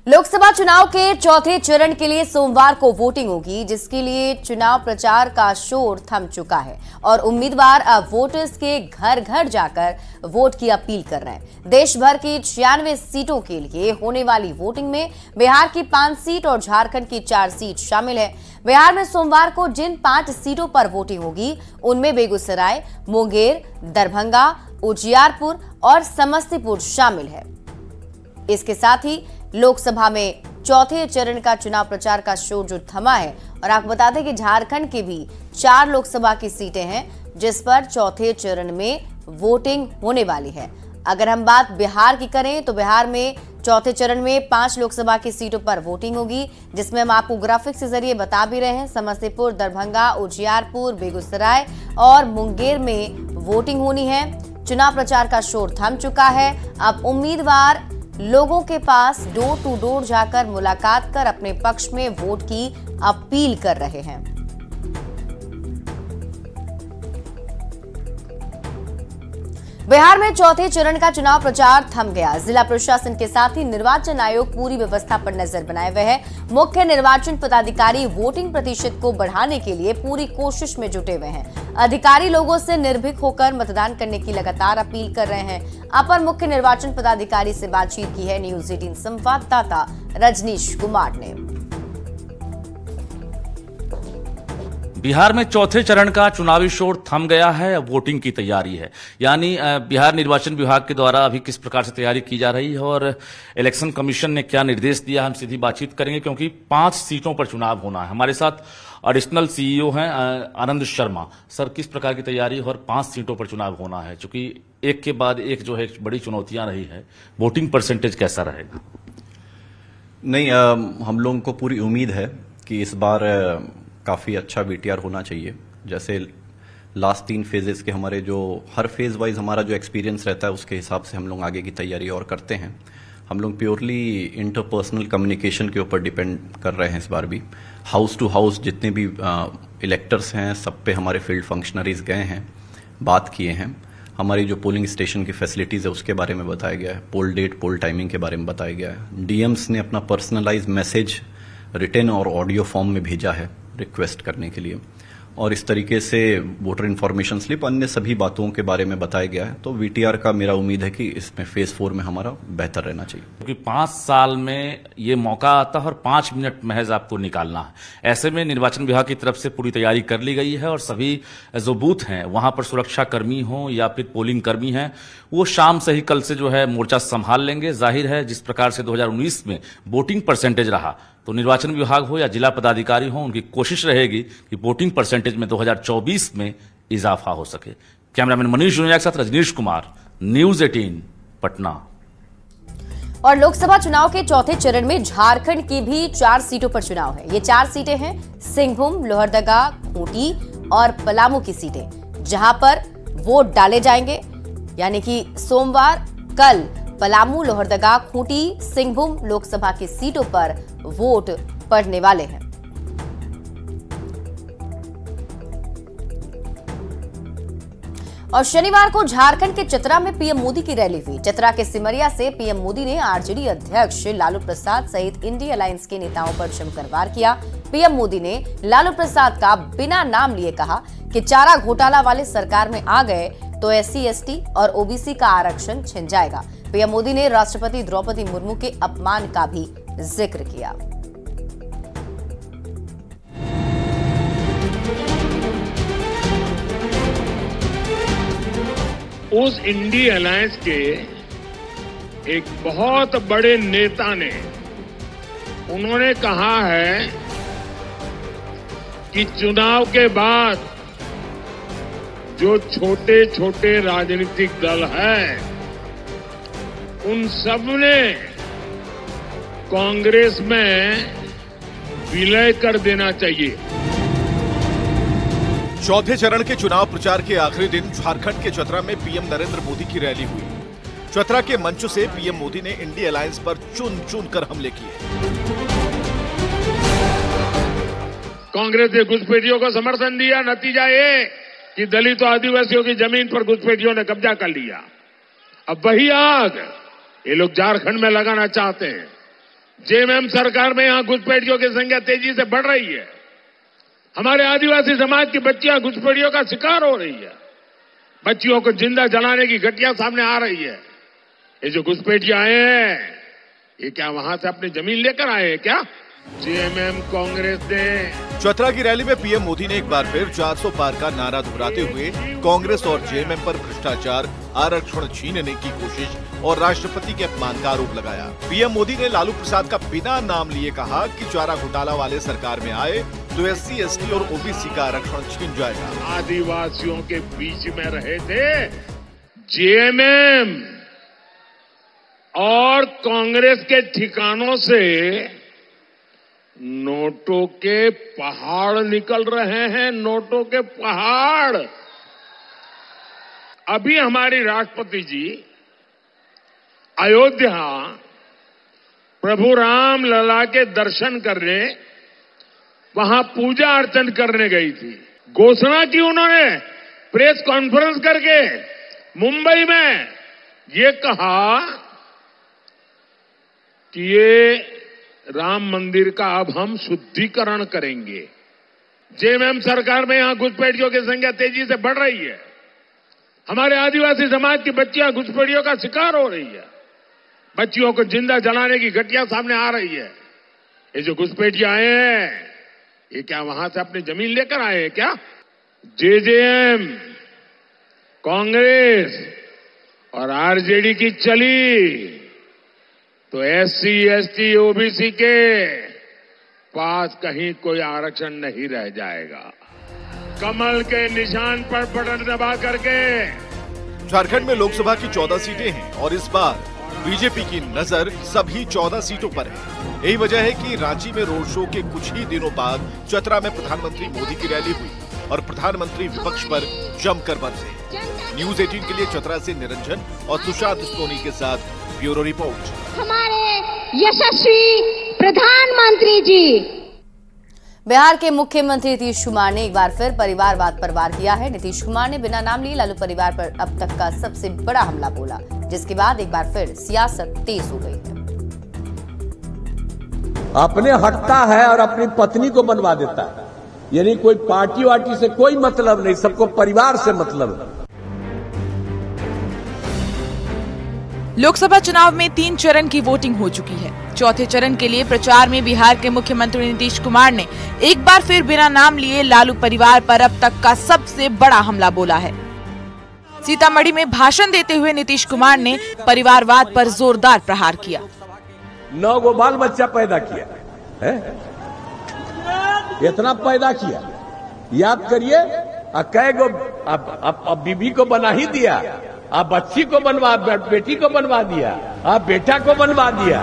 लोकसभा चुनाव के चौथे चरण के लिए सोमवार को वोटिंग होगी, जिसके लिए चुनाव प्रचार का शोर थम चुका है और उम्मीदवार अब वोटर्स के घर घर जाकर वोट की अपील कर रहे हैं। देश भर की 96 सीटों के लिए होने वाली वोटिंग में बिहार की 5 सीट और झारखंड की 4 सीट शामिल है। बिहार में सोमवार को जिन 5 सीटों पर वोटिंग होगी उनमें बेगूसराय, मुंगेर, दरभंगा, उजियारपुर और समस्तीपुर शामिल है। इसके साथ ही लोकसभा में चौथे चरण का चुनाव प्रचार का शोर जो थमा है। और आपको बता दें कि झारखंड की भी 4 लोकसभा की सीटें हैं जिस पर चौथे चरण में वोटिंग होने वाली है। अगर हम बात बिहार की करें तो बिहार में चौथे चरण में 5 लोकसभा की सीटों पर वोटिंग होगी, जिसमें हम आपको ग्राफिक्स के जरिए बता भी रहे हैं। समस्तीपुर, दरभंगा, उजियारपुर, बेगूसराय और मुंगेर में वोटिंग होनी है। चुनाव प्रचार का शोर थम चुका है। अब उम्मीदवार लोगों के पास डोर टू डोर जाकर मुलाकात कर अपने पक्ष में वोट की अपील कर रहे हैं। बिहार में चौथे चरण का चुनाव प्रचार थम गया। जिला प्रशासन के साथ ही निर्वाचन आयोग पूरी व्यवस्था पर नजर बनाए हुए है। मुख्य निर्वाचन पदाधिकारी वोटिंग प्रतिशत को बढ़ाने के लिए पूरी कोशिश में जुटे हुए हैं। अधिकारी लोगों से निर्भीक होकर मतदान करने की लगातार अपील कर रहे हैं। अपर मुख्य निर्वाचन पदाधिकारी से बातचीत की है न्यूज 18 संवाददाता रजनीश कुमार ने। बिहार में चौथे चरण का चुनावी शोर थम गया है, अब वोटिंग की तैयारी है। यानी बिहार निर्वाचन विभाग के द्वारा अभी किस प्रकार से तैयारी की जा रही है और इलेक्शन कमीशन ने क्या निर्देश दिया, हम सीधी बातचीत करेंगे क्योंकि 5 सीटों पर चुनाव होना है। हमारे साथ एडिशनल सीईओ हैं आनंद शर्मा। सर, किस प्रकार की तैयारी और 5 सीटों पर चुनाव होना है, क्योंकि एक के बाद एक जो है बड़ी चुनौतियां रही है, वोटिंग परसेंटेज कैसा रहेगा? नहीं, हम लोगों को पूरी उम्मीद है कि इस बार काफ़ी अच्छा वीटीआर होना चाहिए। जैसे लास्ट 3 फेजेस के हमारे जो हर फेज वाइज हमारा जो एक्सपीरियंस रहता है उसके हिसाब से हम लोग आगे की तैयारी और करते हैं। हम लोग प्योरली इंटरपर्सनल कम्युनिकेशन के ऊपर डिपेंड कर रहे हैं इस बार भी। हाउस टू हाउस जितने भी इलेक्टर्स हैं सब पे हमारे फील्ड फंक्शनरीज गए हैं, बात किए हैं। हमारी जो पोलिंग स्टेशन की फैसिलिटीज़ है उसके बारे में बताया गया है, पोल डेट, पोल टाइमिंग के बारे में बताया गया है। डीएम्स ने अपना पर्सनलाइज मैसेज रिटन और ऑडियो फॉर्म में भेजा है रिक्वेस्ट करने के लिए, और इस तरीके से वोटर इन्फॉर्मेशन स्लिप, अन्य सभी बातों के बारे में बताया गया है। तो वीटीआर का मेरा उम्मीद है कि इसमें फेज 4 में हमारा बेहतर रहना चाहिए, क्योंकि 5 साल में ये मौका आता है और 5 मिनट महज आपको निकालना है। ऐसे में निर्वाचन विभाग की तरफ से पूरी तैयारी कर ली गई है और सभी जो बूथ हैं वहां पर सुरक्षा कर्मी हो या फिर पोलिंग कर्मी हैं वो शाम से ही कल से जो है मोर्चा संभाल लेंगे। जाहिर है जिस प्रकार से 2019 में वोटिंग परसेंटेज रहा तो निर्वाचन विभाग हो या जिला पदाधिकारी हो, उनकी कोशिश रहेगी कि वोटिंग परसेंटेज में 2024 में इजाफा हो सके। कैमरामैन मनीष जुनिया के साथ रजनीश कुमार, न्यूज 18 पटना। और लोकसभा चुनाव के चौथे चरण में झारखंड की भी 4 सीटों पर चुनाव है। ये 4 सीटें हैं सिंहभूम, लोहरदगा, खूंटी और पलामू की सीटें, जहां पर वोट डाले जाएंगे। यानी कि सोमवार कल पलामू, लोहरदगा, खूंटी, सिंहभूम लोकसभा की सीटों पर वोट पड़ने वाले हैं। और शनिवार को झारखंड के चतरा में पीएम मोदी की रैली हुई। चतरा के सिमरिया से पीएम मोदी ने आरजेडी अध्यक्ष लालू प्रसाद सहित इंडिया अलायंस के नेताओं पर जमकर वार किया। पीएम मोदी ने लालू प्रसाद का बिना नाम लिए कहा कि चारा घोटाला वाले सरकार में आ गए तो SC, ST और OBC का आरक्षण छिन जाएगा। पीएम मोदी ने राष्ट्रपति द्रौपदी मुर्मू के अपमान का भी जिक्र किया। उस इंडिया अलायंस के एक बहुत बड़े नेता ने उन्होंने कहा है कि चुनाव के बाद जो छोटे छोटे राजनीतिक दल हैं उन सब ने कांग्रेस में विलय कर देना चाहिए। चौथे चरण के चुनाव प्रचार के आखिरी दिन झारखंड के चतरा में पीएम नरेंद्र मोदी की रैली हुई। चतरा के मंच से पीएम मोदी ने इंडिया अलायंस पर चुन चुन कर हमले किए। कांग्रेस ने घुसपैठियों को समर्थन दिया, नतीजा ये कि दलितों आदिवासियों की जमीन पर घुसपैठियों ने कब्जा कर लिया। अब वही आग ये लोग झारखंड में लगाना चाहते हैं। जेएमएम सरकार में यहां घुसपैठियों की संख्या तेजी से बढ़ रही है। हमारे आदिवासी समाज की बच्चियां घुसपैठियों का शिकार हो रही है। बच्चियों को जिंदा जलाने की घटना सामने आ रही है। ये जो घुसपैठिए आए हैं, ये क्या वहां से अपनी जमीन लेकर आए हैं क्या? जेएमएम कांग्रेस ने चतरा की रैली में पीएम मोदी ने एक बार फिर 400 पार का नारा दोहराते हुए कांग्रेस और जेएमएम पर भ्रष्टाचार, आरक्षण छीनने की कोशिश और राष्ट्रपति के अपमान का आरोप लगाया। पीएम मोदी ने लालू प्रसाद का बिना नाम लिए कहा कि चारा घोटाला वाले सरकार में आए तो SC, ST और OBC का आरक्षण छीन जाएगा। आदिवासियों के बीच में रहे थे जेएमएम और कांग्रेस के ठिकानों से नोटों के पहाड़ निकल रहे हैं, नोटों के पहाड़। अभी हमारी राष्ट्रपति जी अयोध्या प्रभु राम लला के दर्शन करने, वहां पूजा अर्चन करने गई थी। घोषणा की उन्होंने प्रेस कॉन्फ्रेंस करके मुंबई में ये कहा कि ये राम मंदिर का अब हम शुद्धिकरण करेंगे। जेएमएम सरकार में यहां घुसपैठियों की संख्या तेजी से बढ़ रही है। हमारे आदिवासी समाज की बच्चियां घुसपैठियों का शिकार हो रही है। बच्चियों को जिंदा जलाने की घटना सामने आ रही है। ये जो घुसपैठिए आए हैं, ये क्या वहां से अपनी जमीन लेकर आए हैं क्या? जेजेएम, कांग्रेस और आरजेडी की चली तो SC, ST, OBC के पास कहीं कोई आरक्षण नहीं रह जाएगा। कमल के निशान पर बटन दबा करके झारखंड में लोकसभा की 14 सीटें हैं और इस बार बीजेपी की नजर सभी 14 सीटों पर है। यही वजह है कि रांची में रोड शो के कुछ ही दिनों बाद चतरा में प्रधानमंत्री मोदी की रैली हुई और प्रधानमंत्री विपक्ष पर जमकर बरसे। न्यूज़ 18 के लिए चतरा से निरंजन और सुशांत सोनी के साथ ब्यूरो रिपोर्ट। हमारे यशस्वी प्रधानमंत्री जी। बिहार के मुख्यमंत्री नीतीश कुमार ने एक बार फिर परिवारवाद पर वार किया है। नीतीश कुमार ने बिना नाम लिए लालू परिवार पर अब तक का सबसे बड़ा हमला बोला, जिसके बाद एक बार फिर सियासत तेज हो गई है। अपने हटता है और अपनी पत्नी को बनवा देता है, यानी कोई पार्टी वार्टी से कोई मतलब नहीं, सबको परिवार से मतलब है। लोकसभा चुनाव में 3 चरण की वोटिंग हो चुकी है। चौथे चरण के लिए प्रचार में बिहार के मुख्यमंत्री नीतीश कुमार ने एक बार फिर बिना नाम लिए लालू परिवार पर अब तक का सबसे बड़ा हमला बोला है। सीतामढ़ी में भाषण देते हुए नीतीश कुमार ने परिवारवाद पर जोरदार प्रहार किया। 9 गो बाल बच्चा पैदा किया है, इतना पैदा किया, याद करिए। कै गो अब बीबी को बना ही दिया, आप बच्ची को बनवा, बेटी को बनवा दिया, आप बेटा को बनवा दिया।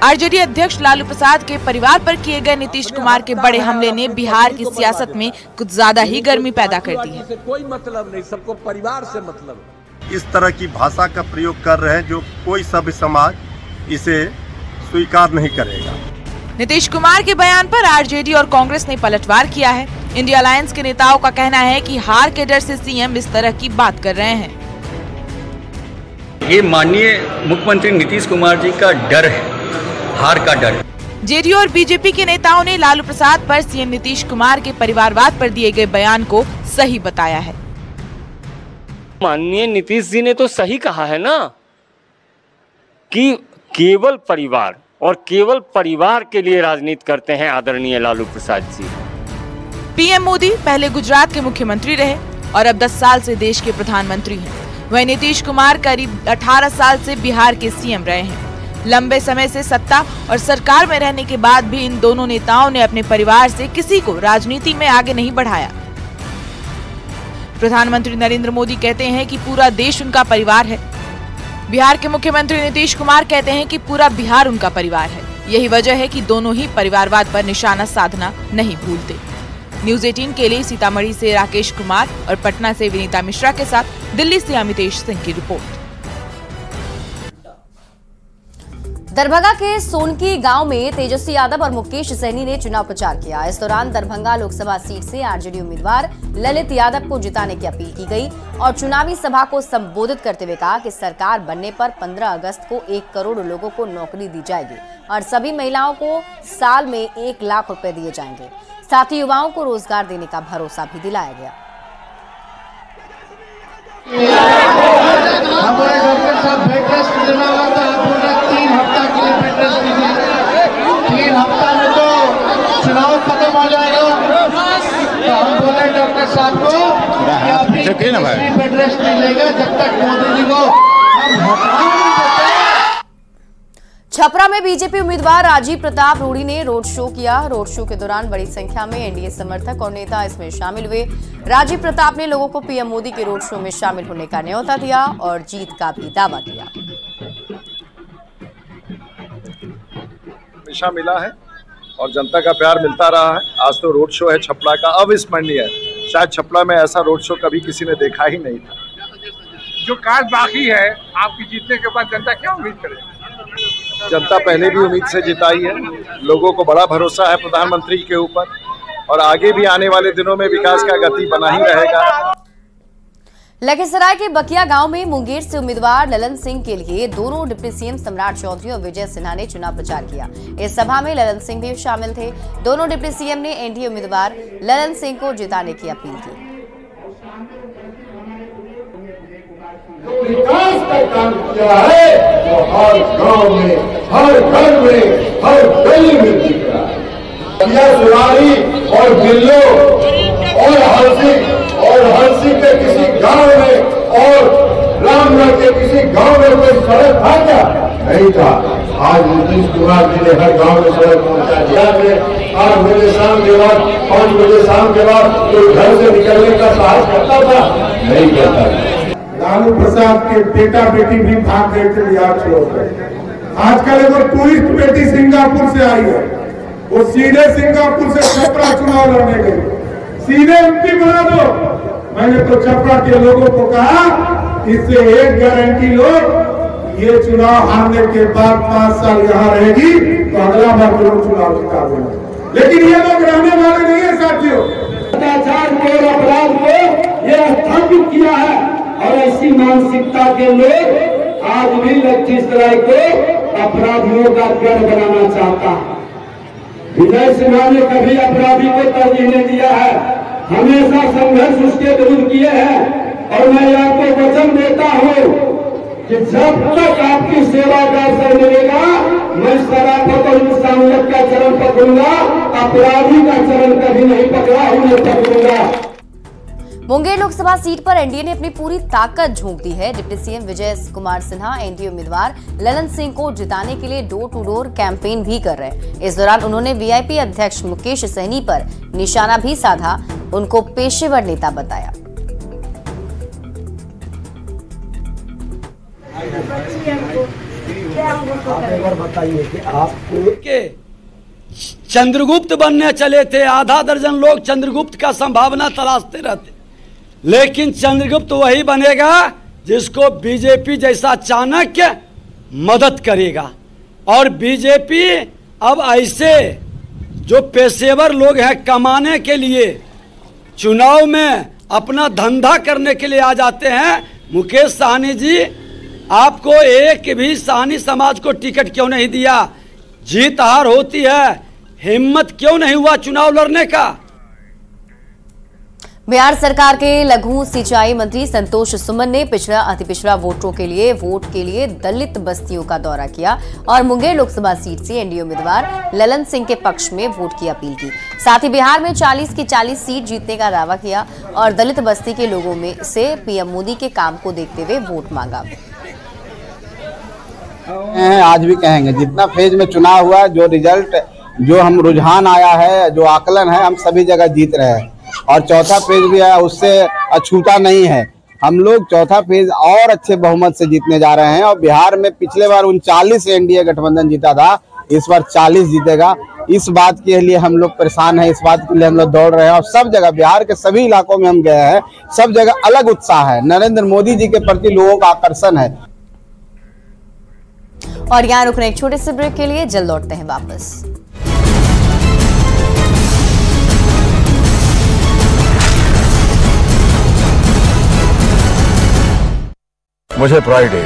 आरजेडी अध्यक्ष लालू प्रसाद के परिवार पर किए गए नीतीश कुमार के बड़े हमले ने बिहार की सियासत में कुछ ज्यादा ही गर्मी पैदा कर दी है। कोई मतलब नहीं, सबको परिवार से मतलब है। इस तरह की भाषा का प्रयोग कर रहे हैं जो कोई सभ्य समाज इसे स्वीकार नहीं करेगा। नीतीश कुमार के बयान पर आरजेडी और कांग्रेस ने पलटवार किया है। इंडिया अलायंस के नेताओं का कहना है कि हार के डर से सीएम इस तरह की बात कर रहे हैं। ये माननीय मुख्यमंत्री नीतीश कुमार जी का डर है, हार का डर। जेडीयू और बीजेपी के नेताओं ने लालू प्रसाद पर सीएम नीतीश कुमार के परिवारवाद पर दिए गए बयान को सही बताया है। माननीय नीतीश जी ने तो सही कहा है ना कि केवल परिवार और केवल परिवार के लिए राजनीति करते हैं आदरणीय लालू प्रसाद जी। पीएम मोदी पहले गुजरात के मुख्यमंत्री रहे और अब 10 साल से देश के प्रधानमंत्री हैं। वहीं नीतीश कुमार करीब 18 साल से बिहार के सीएम रहे हैं। लंबे समय से सत्ता और सरकार में रहने के बाद भी इन दोनों नेताओं ने अपने परिवार से किसी को राजनीति में आगे नहीं बढ़ाया। प्रधानमंत्री नरेंद्र मोदी कहते हैं कि पूरा देश उनका परिवार है। बिहार के मुख्यमंत्री नीतीश कुमार कहते हैं कि पूरा बिहार उनका परिवार है। यही वजह है कि दोनों ही परिवारवाद पर निशाना साधना नहीं भूलते। न्यूज़ 18 के लिए सीतामढ़ी से राकेश कुमार और पटना से विनीता मिश्रा के साथ दिल्ली से अमितेश सिंह की रिपोर्ट। दरभंगा के सोनकी गांव में तेजस्वी यादव और मुकेश सहनी ने चुनाव प्रचार किया। इस दौरान दरभंगा लोकसभा सीट से आरजेडी उम्मीदवार ललित यादव को जिताने की अपील की गई और चुनावी सभा को संबोधित करते हुए कहा कि सरकार बनने पर 15 अगस्त को 1 करोड़ लोगों को नौकरी दी जाएगी और सभी महिलाओं को साल में 1 लाख रुपए दिए जाएंगे। साथ ही युवाओं को रोजगार देने का भरोसा भी दिलाया गया। हमारे डॉक्टर साहब बेड रेस्ट देना हुआ था, पूरा 3 हफ्ता के लिए बेड रेस्ट दीजिए। 3 हफ्ता में तो चुनाव खत्म हो जाएगा, तो हम बोले डॉक्टर साहब को बेड रेस्ट मिलेगा जब तक मोदी जी को हम हटा। छपरा में बीजेपी उम्मीदवार राजीव प्रताप रूडी ने रोड शो किया। रोड शो के दौरान बड़ी संख्या में एनडीए समर्थक और नेता इसमें शामिल हुए। राजीव प्रताप ने लोगों को पीएम मोदी के रोड शो में शामिल होने का न्योता दिया और जीत का भी दावा किया। हमेशा मिला है और जनता का प्यार मिलता रहा है। आज तो रोड शो है छपरा का, अविस्मरणीय है। शायद छपरा में ऐसा रोड शो कभी किसी ने देखा ही नहीं था। जो कार्य बाकी है आपकी जीतने के बाद जनता क्या उम्मीद करेगी? जनता पहले भी उम्मीद से जिताई है। लोगों को बड़ा भरोसा है प्रधानमंत्री के ऊपर और आगे भी आने वाले दिनों में विकास का गति बना ही रहेगा। लखीसराय के बकिया गांव में मुंगेर से उम्मीदवार ललन सिंह के लिए दोनों डिप्टी सीएम सम्राट चौधरी और विजय सिन्हा ने चुनाव प्रचार किया। इस सभा में ललन सिंह भी शामिल थे। दोनों डिप्टी सीएम ने एनडीए उम्मीदवार ललन सिंह को जिताने की अपील की। विकास का काम किया है वो हर गांव में, हर घर में, हर गली में दिख रहा है। सुरारी और बिल्लो और हंसी के किसी गांव में और रामनगर के किसी गांव में कोई सड़क था क्या? नहीं था। आज नीतीश कुमार जी ने हर गांव में सड़क पहुंचा दिया है। 8 बजे शाम के बाद, 5 बजे शाम के बाद कोई घर से निकलने का साहस करता था? नहीं करता। लालू प्रसाद के बेटा बेटी भी भाग गए थे बिहार छोड़कर। आजकल एगो टूरिस्ट बेटी सिंगापुर से आई है, वो सीधे सिंगापुर से छपरा चुनाव लड़ने गई। सीधे एमपी बना दो। मैंने तो छपरा के लोगों को कहा इससे एक गारंटी लो, ये चुनाव हारने के बाद 5 साल यहाँ रहेगी तो अगला बार जरूर चुनाव जिता देना। लेकिन ये लोग रहने वाले नहीं है साथियों। अत्याचार को और अपराध को ये स्थापित किया है और ऐसी मानसिकता के लोग आज भी लखीसराय को अपराधियों का गढ़ बनाना चाहता है। विजय सिन्हा ने कभी अपराधी को तरजीह नहीं दिया है, हमेशा संघर्ष उसके विरुद्ध किए हैं। और मैं आपको वचन देता हूं कि जब तक आपकी सेवा का अवसर मिलेगा मैं शराफत और इंसानियत का चरण पकड़ूंगा, अपराधी का चरण कभी नहीं पकड़ा हूं, नहीं पकड़ूंगा। मुंगेर लोकसभा सीट पर एनडीए ने अपनी पूरी ताकत झोंक दी है। Deputy CM Vijay Kumar Sinha NDA उम्मीदवार ललन सिंह को जिताने के लिए डोर टू डोर कैंपेन भी कर रहे हैं। इस दौरान उन्होंने वीआईपी अध्यक्ष मुकेश सहनी पर निशाना भी साधा, उनको पेशेवर नेता बताया। बताइए कि आपको चंद्रगुप्त बनने चले थे, आधा दर्जन लोग चंद्रगुप्त का संभावना तलाशते रहते, लेकिन चंद्रगुप्त वही बनेगा जिसको बीजेपी जैसा चाणक्य मदद करेगा। और बीजेपी अब ऐसे जो पेशेवर लोग हैं कमाने के लिए, चुनाव में अपना धंधा करने के लिए आ जाते हैं। मुकेश सहनी जी, आपको एक भी सहनी समाज को टिकट क्यों नहीं दिया? जीत हार होती है, हिम्मत क्यों नहीं हुआ चुनाव लड़ने का? बिहार सरकार के लघु सिंचाई मंत्री संतोष सुमन ने पिछड़ा अति पिछड़ा वोटरों के लिए वोट के लिए दलित बस्तियों का दौरा किया और मुंगेर लोकसभा सीट से एनडीए उम्मीदवार ललन सिंह के पक्ष में वोट की अपील की। साथ ही बिहार में 40 की 40 सीट जीतने का दावा किया और दलित बस्ती के लोगों में से पीएम मोदी के काम को देखते हुए वोट मांगा। आज भी कहेंगे जितना फेज में चुनाव हुआ, जो रिजल्ट, जो हम रुझान आया है, जो आकलन है, हम सभी जगह जीत रहे हैं और चौथा फेज भी आया उससे अछूता नहीं है। हम लोग चौथा फेज और अच्छे बहुमत से जीतने जा रहे हैं और बिहार में पिछले बार 39 एनडीए गठबंधन जीता था, इस बार 40 जीतेगा। इस बात के लिए हम लोग परेशान हैं, इस बात के लिए हम लोग दौड़ रहे हैं और सब जगह बिहार के सभी इलाकों में हम गए हैं, सब जगह अलग उत्साह है। नरेंद्र मोदी जी के प्रति लोगों का आकर्षण है। और यहाँ रुकने एक छोटे से ब्रेक के लिए, जल्द लौटते हैं वापस। मुझे प्राइड है